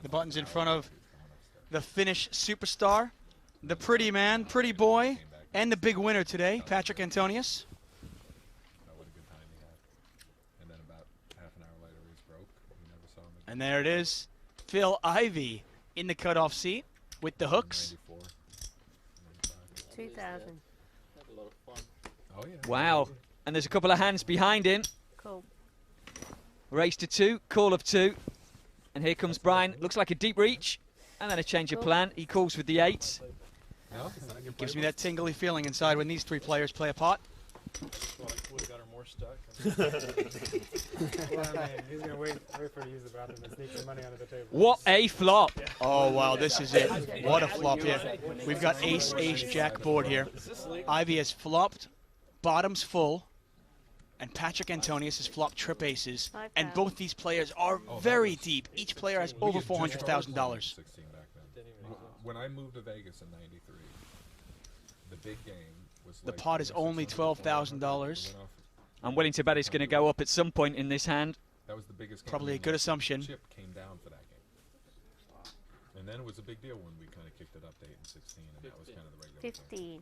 The button's in front of the Finnish superstar, the pretty man, pretty boy, and the big winner today, Patrik Antonius. And there it is, Phil Ivey in the cutoff seat with the hooks. 2,000. Wow. And there's a couple of hands behind him. Cool. Race to 2, call of 2. And here comes Brian. Looks like a deep reach. And then a change of plan. He calls with the 8. Gives me that tingly feeling inside when these three players play a pot. Would have got her more stuck. Well, man, he's going to wait for her to use the bathroom and sneak some money under the table. What a flop. Oh, wow, this is it. What a flop here. We've got ace, ace, jack board here. Ivey has flopped, bottoms full, and Patrik Antonius has flopped trip aces. And both these players are very deep. Each player has over $400,000. When I moved to Vegas in '93, the big game was the pot is only $12,000. I'm willing to bet it's going to go up at some point in this hand. That was the biggest game. Probably a good assumption. Chip came down for that game. And then it was a big deal when we kind of kicked it up to 8 and 16, and that was kind of the regular 15.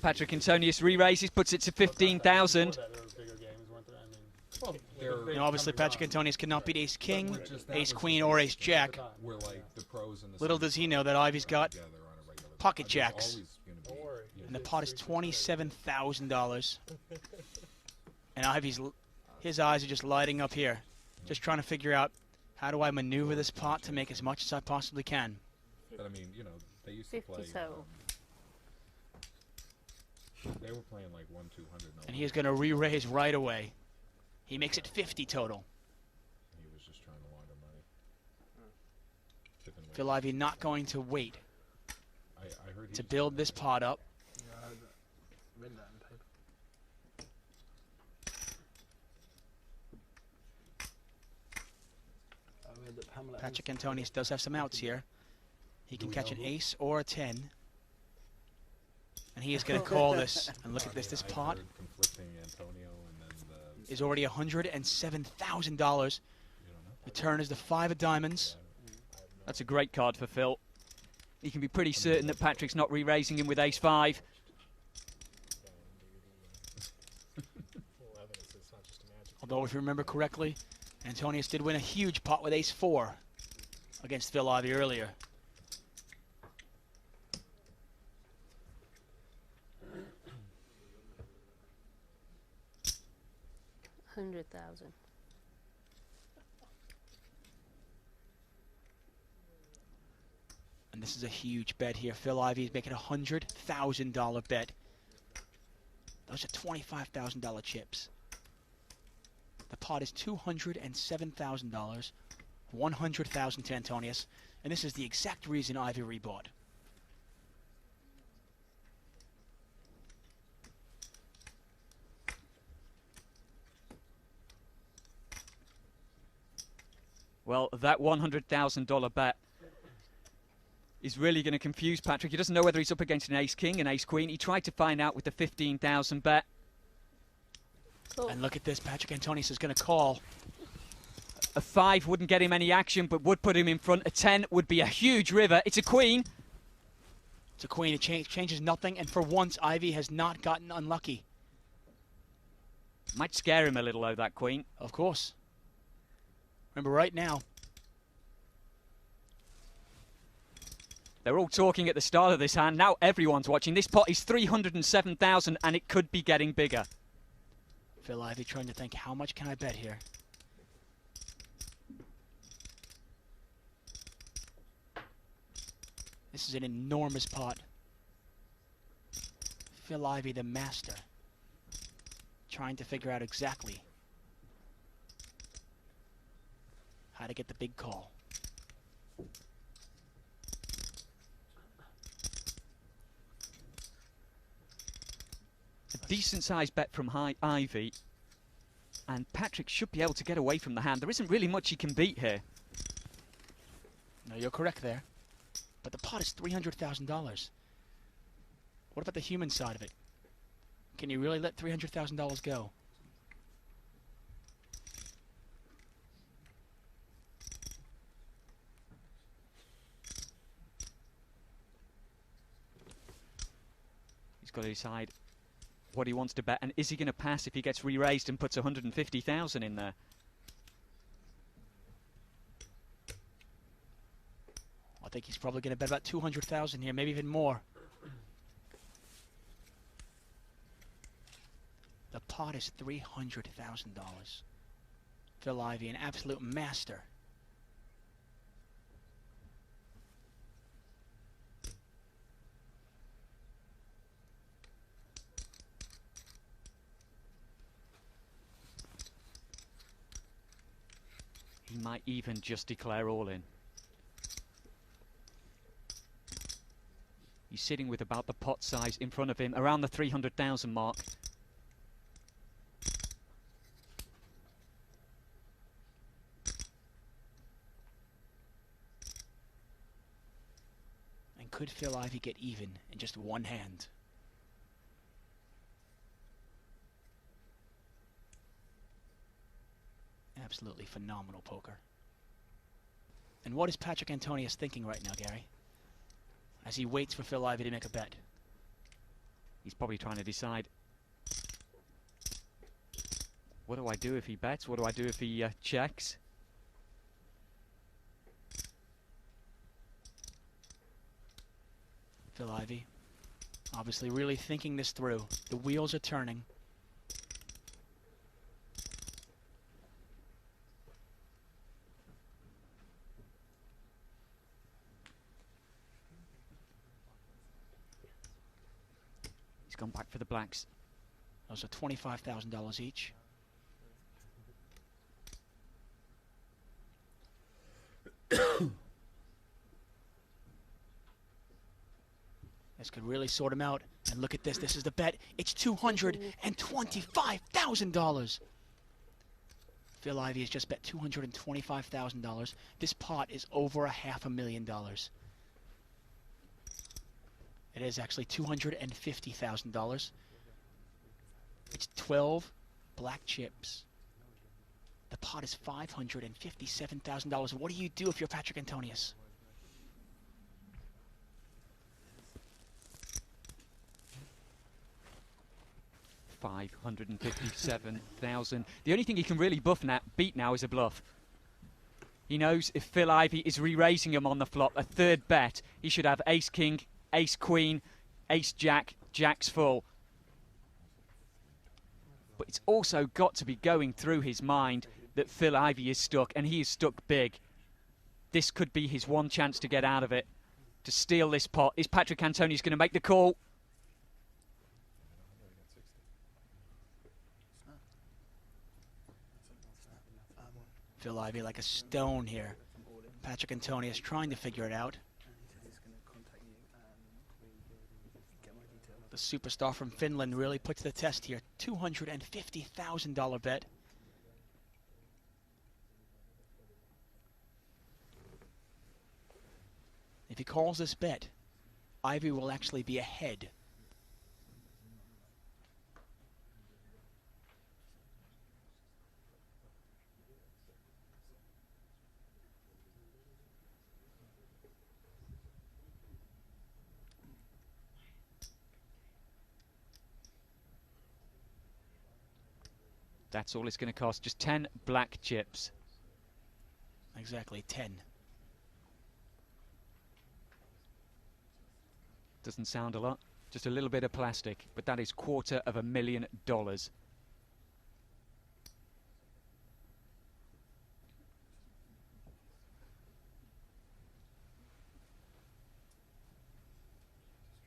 Patrik Antonius re-raises, puts it to 15,000. You know, obviously, Patrik Antonius cannot beat ace king, ace queen, or ace jack. Little does he know that Ivey's got pocket jacks. And the pot is $27,000. And Ivey's, his eyes are just lighting up here. Just trying to figure out, how do I maneuver this pot to make as much as I possibly can? But I mean, you know, they used to play. They were playing like 1-200. And he is going to re-raise right away. He makes it 50 total. He was just trying to launder money. Phil Ivey not going to wait I heard to build this pot up. Patrik Antonius does have some outs here. He can catch an ace or a 10. And he is going to call this. And look at this. This pot is already $107,000. The turn is the 5 of diamonds. That's a great card for Phil. He can be pretty certain that Patrik's not re-raising him with ace-5. Although, if you remember correctly, Antonius did win a huge pot with ace-4 against Phil Ivey earlier. $100,000. And this is a huge bet here. Phil Ivey is making a $100,000 bet. Those are $25,000 chips. The pot is $207,000, $100,000 to Antonius, and this is the exact reason Ivey rebought. Well, that $100,000 bet is really going to confuse Patrik. He doesn't know whether he's up against an ace-king, an ace-queen. He tried to find out with the 15,000 bet. Cool. And look at this, Patrik Antonius is going to call. A 5 wouldn't get him any action, but would put him in front. A 10 would be a huge river. It's a queen. It's a queen. It changes nothing, and for once, Ivey has not gotten unlucky. Might scare him a little, though, that queen. Of course. Remember, right now, they're all talking at the start of this hand. Now everyone's watching. This pot is 307,000, and it could be getting bigger. Phil Ivey trying to think, how much can I bet here? This is an enormous pot. Phil Ivey, the master, trying to figure out exactly how to get the big call. A decent sized bet from Ivey, and Patrik should be able to get away from the hand. There isn't really much he can beat here. No, you're correct there. But the pot is $300,000. What about the human side of it? Can you really let $300,000 go? He's got to decide what he wants to bet, and is he going to pass if he gets re-raised and puts 150,000 in there? I think he's probably going to bet about 200,000 here, maybe even more. The pot is $300,000. Phil Ivey, an absolute master. He might even just declare all in. He's sitting with about the pot size in front of him, around the 300,000 mark. And could Phil Ivey get even in just one hand? Absolutely phenomenal poker. And what is Patrik Antonius thinking right now, Gary? As he waits for Phil Ivey to make a bet. He's probably trying to decide, what do I do if he bets? What do I do if he checks? Phil Ivey, obviously really thinking this through. The wheels are turning. He's gone back for the blacks. Those are $25,000 each. This could really sort him out. And look at this. This is the bet. It's $225,000. Phil Ivey has just bet $225,000. This pot is over $500,000. It is actually $250,000. It's 12 black chips. The pot is $557,000. What do you do if you're Patrik Antonius? $557,000. The only thing he can really beat now is a bluff. He knows if Phil Ivey is re-raising him on the flop, a third bet, he should have ace-king, ace-queen, ace-jack, jacks full. But it's also got to be going through his mind that Phil Ivey is stuck, and he is stuck big. This could be his one chance to get out of it, to steal this pot. Is Patrik Antonius going to make the call? Phil Ivey like a stone here. Patrik Antonius trying to figure it out. The superstar from Finland really put to the test here. $250,000 bet. If he calls this bet, Ivey will actually be ahead. That's all it's going to cost. Just 10 black chips. Exactly, 10. Doesn't sound a lot. Just a little bit of plastic. But that is $250,000.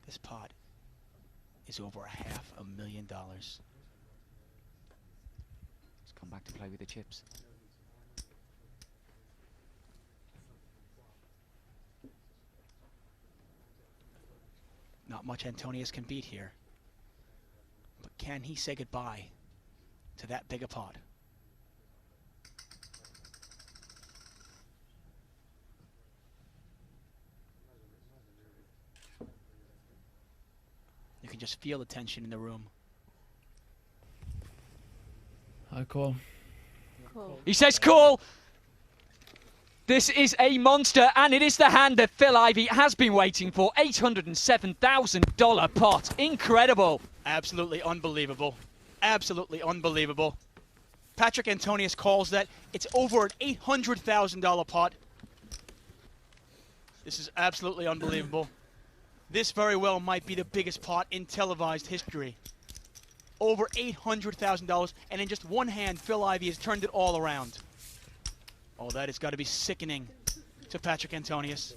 This pot is over $500,000. Come back to play with the chips. Not much Antonius can beat here. But can he say goodbye to that big a pot? You can just feel the tension in the room. I call. Cool. He says call! This is a monster, and it is the hand that Phil Ivey has been waiting for. $807,000 pot. Incredible. Absolutely unbelievable. Absolutely unbelievable. Patrik Antonius calls that. It's over an $800,000 pot. This is absolutely unbelievable. This very well might be the biggest pot in televised history. Over $800,000, and in just one hand, Phil Ivey has turned it all around. Oh, that has got to be sickening to Patrik Antonius.